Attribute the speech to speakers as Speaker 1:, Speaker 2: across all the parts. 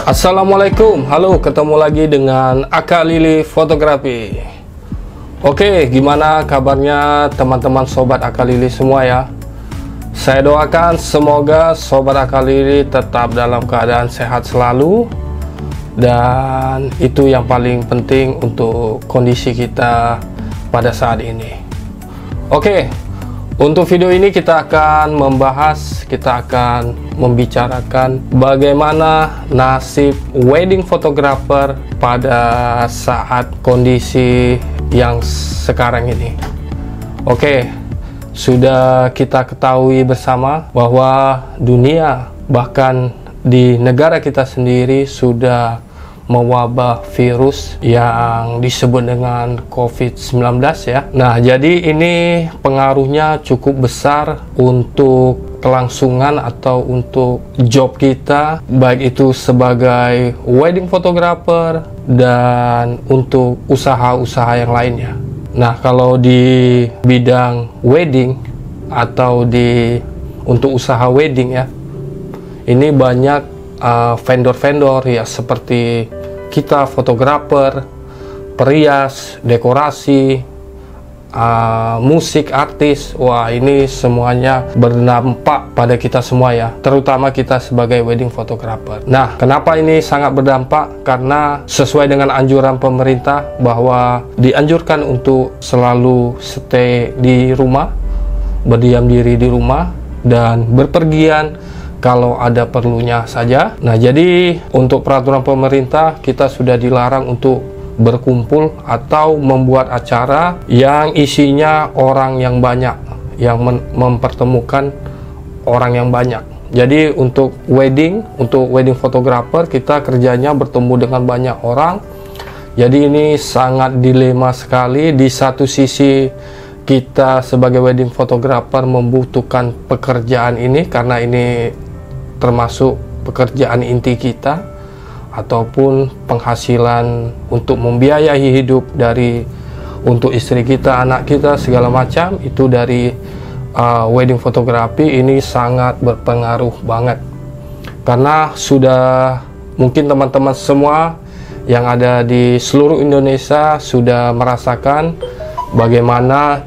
Speaker 1: Assalamualaikum, halo, ketemu lagi dengan Aka Lili Fotografi. Oke, gimana kabarnya teman-teman sobat Aka Lili semua ya? Saya doakan semoga sobat Aka Lili tetap dalam keadaan sehat selalu, dan itu yang paling penting untuk kondisi kita pada saat ini. Oke, untuk video ini kita akan membicarakan bagaimana nasib wedding photographer pada saat kondisi yang sekarang ini. Oke, sudah kita ketahui bersama bahwa dunia, bahkan di negara kita sendiri, sudah mewabah virus yang disebut dengan COVID-19 ya. Nah, jadi ini pengaruhnya cukup besar untuk kelangsungan atau untuk job kita, baik itu sebagai wedding photographer dan untuk usaha-usaha yang lainnya. Nah, kalau di bidang wedding atau untuk usaha wedding ya, ini banyak vendor-vendor ya, seperti kita fotografer, perias, dekorasi, musik, artis. Wah, ini semuanya berdampak pada kita semua ya, terutama kita sebagai wedding photographer. Nah, kenapa ini sangat berdampak? Karena sesuai dengan anjuran pemerintah bahwa dianjurkan untuk selalu stay di rumah, berdiam diri di rumah, dan berpergian kalau ada perlunya saja. Nah, jadi untuk peraturan pemerintah kita sudah dilarang untuk berkumpul atau membuat acara yang isinya orang yang banyak, yang mempertemukan orang yang banyak. Jadi untuk wedding photographer, kita kerjanya bertemu dengan banyak orang. Jadi ini sangat dilema sekali. Di satu sisi kita sebagai wedding photographer membutuhkan pekerjaan ini karena ini termasuk pekerjaan inti kita ataupun penghasilan untuk membiayai hidup untuk istri kita, anak kita, segala macam itu dari wedding fotografi. Ini sangat berpengaruh banget karena sudah mungkin teman-teman semua yang ada di seluruh Indonesia sudah merasakan bagaimana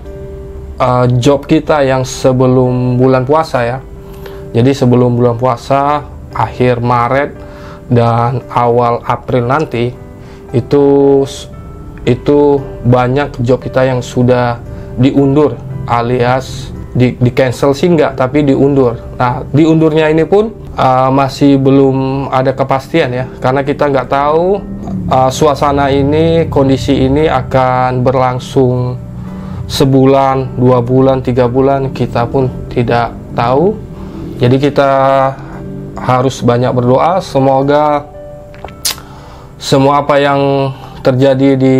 Speaker 1: job kita yang sebelum bulan puasa ya. Jadi sebelum bulan puasa, akhir Maret dan awal April nanti, itu banyak job kita yang sudah diundur, alias di cancel sih enggak, tapi diundur. Nah, diundurnya ini pun masih belum ada kepastian ya, karena kita nggak tahu suasana ini, kondisi ini akan berlangsung sebulan, 2 bulan, 3 bulan, kita pun tidak tahu. Jadi kita harus banyak berdoa, semoga semua apa yang terjadi di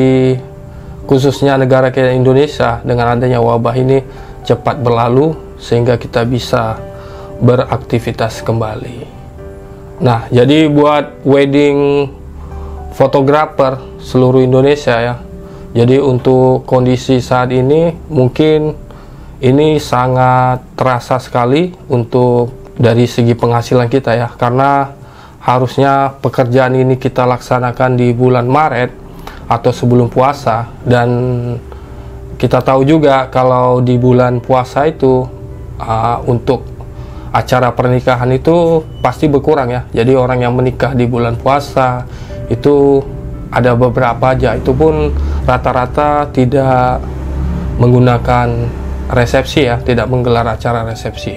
Speaker 1: khususnya negara kita Indonesia dengan adanya wabah ini cepat berlalu sehingga kita bisa beraktivitas kembali. Nah, jadi buat wedding photographer seluruh Indonesia ya, jadi untuk kondisi saat ini mungkin ini sangat terasa sekali untuk dari segi penghasilan kita ya, karena harusnya pekerjaan ini kita laksanakan di bulan Maret atau sebelum puasa, dan kita tahu juga kalau di bulan puasa itu untuk acara pernikahan itu pasti berkurang ya. Jadi orang yang menikah di bulan puasa itu ada beberapa aja, itu pun rata-rata tidak menggunakan resepsi ya, tidak menggelar acara resepsi.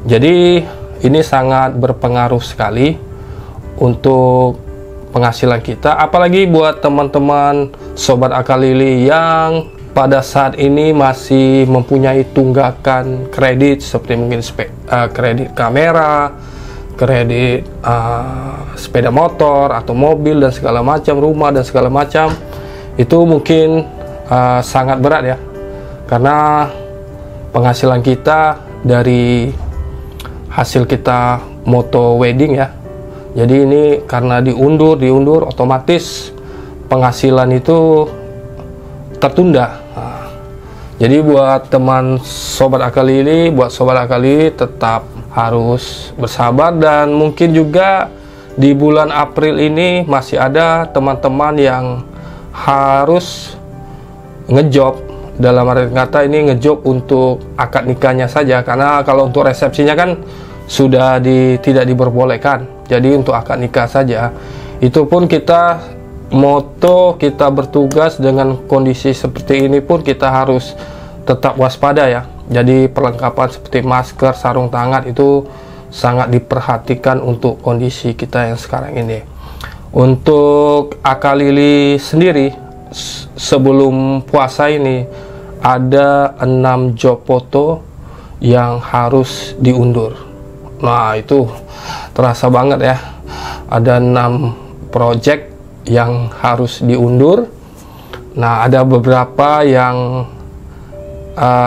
Speaker 1: Jadi ini sangat berpengaruh sekali untuk penghasilan kita, apalagi buat teman-teman sobat Aka Lili yang pada saat ini masih mempunyai tunggakan kredit seperti mungkin kredit kamera, kredit sepeda motor atau mobil dan segala macam, rumah dan segala macam. Itu mungkin sangat berat ya, karena penghasilan kita dari hasil kita moto wedding ya. Jadi ini karena diundur otomatis penghasilan itu tertunda. Jadi buat teman sobat Aka Lili, tetap harus bersabar, dan mungkin juga di bulan April ini masih ada teman-teman yang harus ngejob, dalam arti kata ini ngejob untuk akad nikahnya saja, karena kalau untuk resepsinya kan sudah tidak diperbolehkan. Jadi untuk akad nikah saja, itu pun kita bertugas dengan kondisi seperti ini pun kita harus tetap waspada ya. Jadi perlengkapan seperti masker, sarung tangan itu sangat diperhatikan untuk kondisi kita yang sekarang ini. Untuk akad lili sendiri, sebelum puasa ini ada 6 job foto yang harus diundur. Nah, itu terasa banget ya, ada 6 project yang harus diundur. Nah, ada beberapa yang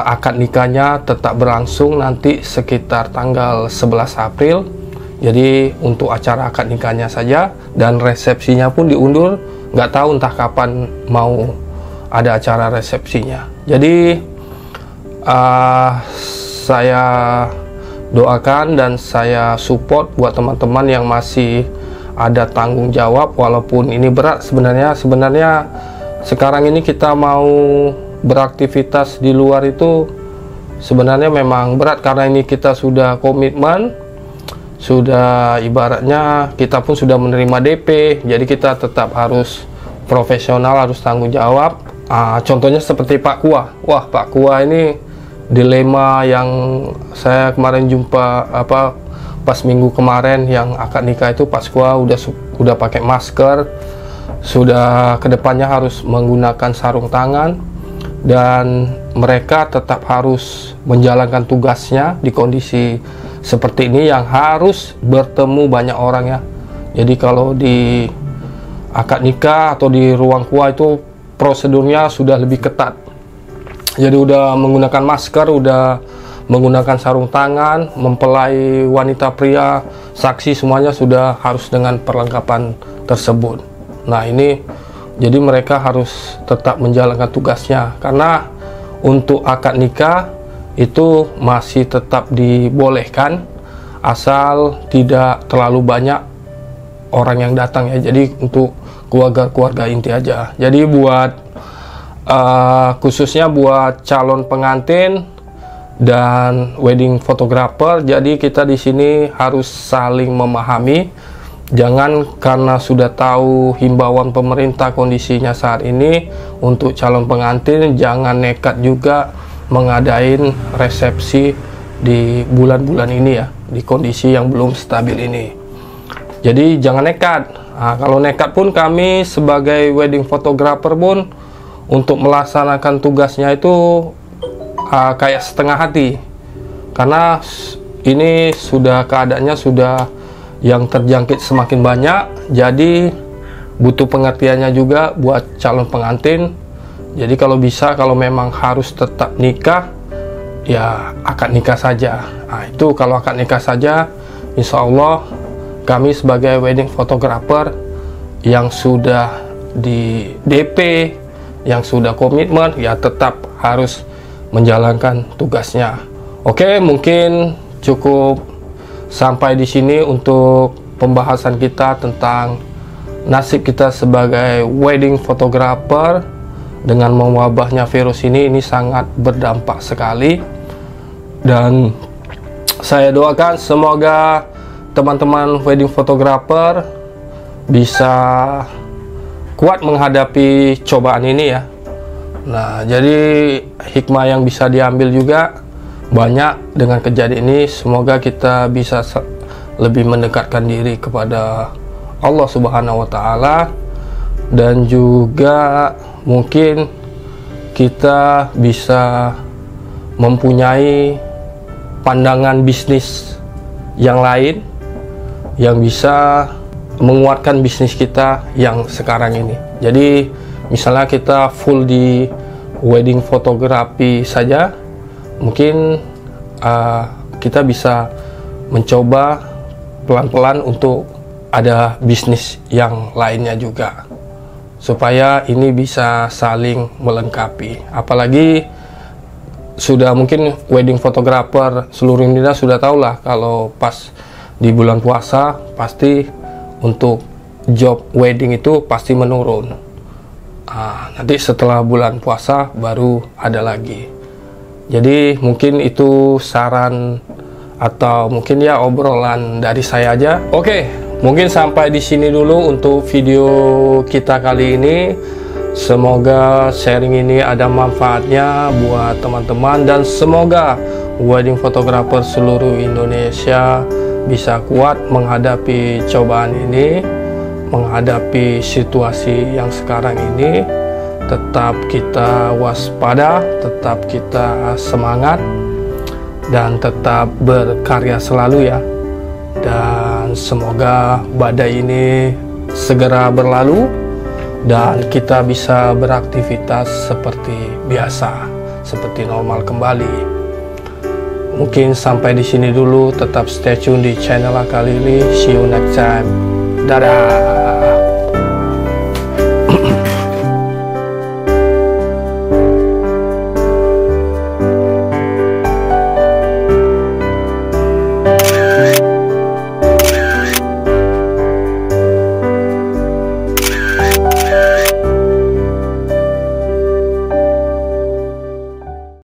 Speaker 1: akad nikahnya tetap berlangsung nanti sekitar tanggal 11 April. Jadi untuk acara akad nikahnya saja, dan resepsinya pun diundur, nggak tahu entah kapan mau ada acara resepsinya. Jadi saya doakan dan saya support buat teman-teman yang masih ada tanggung jawab, walaupun ini berat sebenarnya sekarang ini kita mau beraktivitas di luar itu sebenarnya memang berat, karena ini kita sudah komitmen, sudah ibaratnya kita pun sudah menerima DP, jadi kita tetap harus profesional, harus tanggung jawab. Contohnya seperti Pak Kua. Wah, Pak Kua ini dilema yang saya kemarin jumpa pas minggu kemarin yang akad nikah itu, Pak Kua udah pakai masker, sudah kedepannya harus menggunakan sarung tangan, dan mereka tetap harus menjalankan tugasnya di kondisi seperti ini yang harus bertemu banyak orang ya. Jadi kalau di akad nikah atau di ruang kua itu prosedurnya sudah lebih ketat. Jadi udah menggunakan masker, udah menggunakan sarung tangan, mempelai wanita pria, saksi semuanya sudah harus dengan perlengkapan tersebut. Nah, ini jadi mereka harus tetap menjalankan tugasnya, karena untuk akad nikah itu masih tetap dibolehkan asal tidak terlalu banyak orang yang datang ya. Jadi untuk keluarga inti aja. Jadi buat khususnya buat calon pengantin dan wedding photographer, jadi kita di sini harus saling memahami. Jangan karena sudah tahu himbauan pemerintah kondisinya saat ini untuk calon pengantin, jangan nekat juga mengadain resepsi di bulan-bulan ini ya, di kondisi yang belum stabil ini. Jadi jangan nekat. Nah, kalau nekat pun kami sebagai wedding photographer pun untuk melaksanakan tugasnya itu kayak setengah hati, karena ini sudah keadaannya sudah yang terjangkit semakin banyak, jadi butuh pengertiannya juga buat calon pengantin. Jadi kalau bisa, kalau memang harus tetap nikah, ya akad nikah saja. Nah, itu kalau akad nikah saja, insya Allah kami sebagai wedding photographer yang sudah di DP, yang sudah komitmen, ya tetap harus menjalankan tugasnya. Oke, mungkin cukup sampai di sini untuk pembahasan kita tentang nasib kita sebagai wedding photographer. Dengan mewabahnya virus ini sangat berdampak sekali, dan saya doakan semoga teman-teman wedding photographer bisa kuat menghadapi cobaan ini ya. Nah, jadi hikmah yang bisa diambil juga banyak dengan kejadian ini. Semoga kita bisa lebih mendekatkan diri kepada Allah Subhanahu wa Ta'ala, dan juga mungkin kita bisa mempunyai pandangan bisnis yang lain yang bisa menguatkan bisnis kita yang sekarang ini. Jadi misalnya kita full di wedding fotografi saja, mungkin kita bisa mencoba pelan-pelan untuk ada bisnis yang lainnya juga, supaya ini bisa saling melengkapi. Apalagi sudah mungkin wedding photographer seluruh Indonesia sudah tahu lah, kalau pas di bulan puasa pasti untuk job wedding itu pasti menurun. Nanti setelah bulan puasa baru ada lagi. Jadi mungkin itu saran atau mungkin ya obrolan dari saya aja. Oke, mungkin sampai di sini dulu untuk video kita kali ini. Semoga sharing ini ada manfaatnya buat teman-teman, dan semoga wedding photographer seluruh Indonesia bisa kuat menghadapi cobaan ini, menghadapi situasi yang sekarang ini. Tetap kita waspada, tetap kita semangat, dan tetap berkarya selalu ya. Dan semoga badai ini segera berlalu dan kita bisa beraktivitas seperti biasa, seperti normal kembali. Mungkin sampai di sini dulu. Tetap stay tune di channel Akalili. See you next time. Dadah.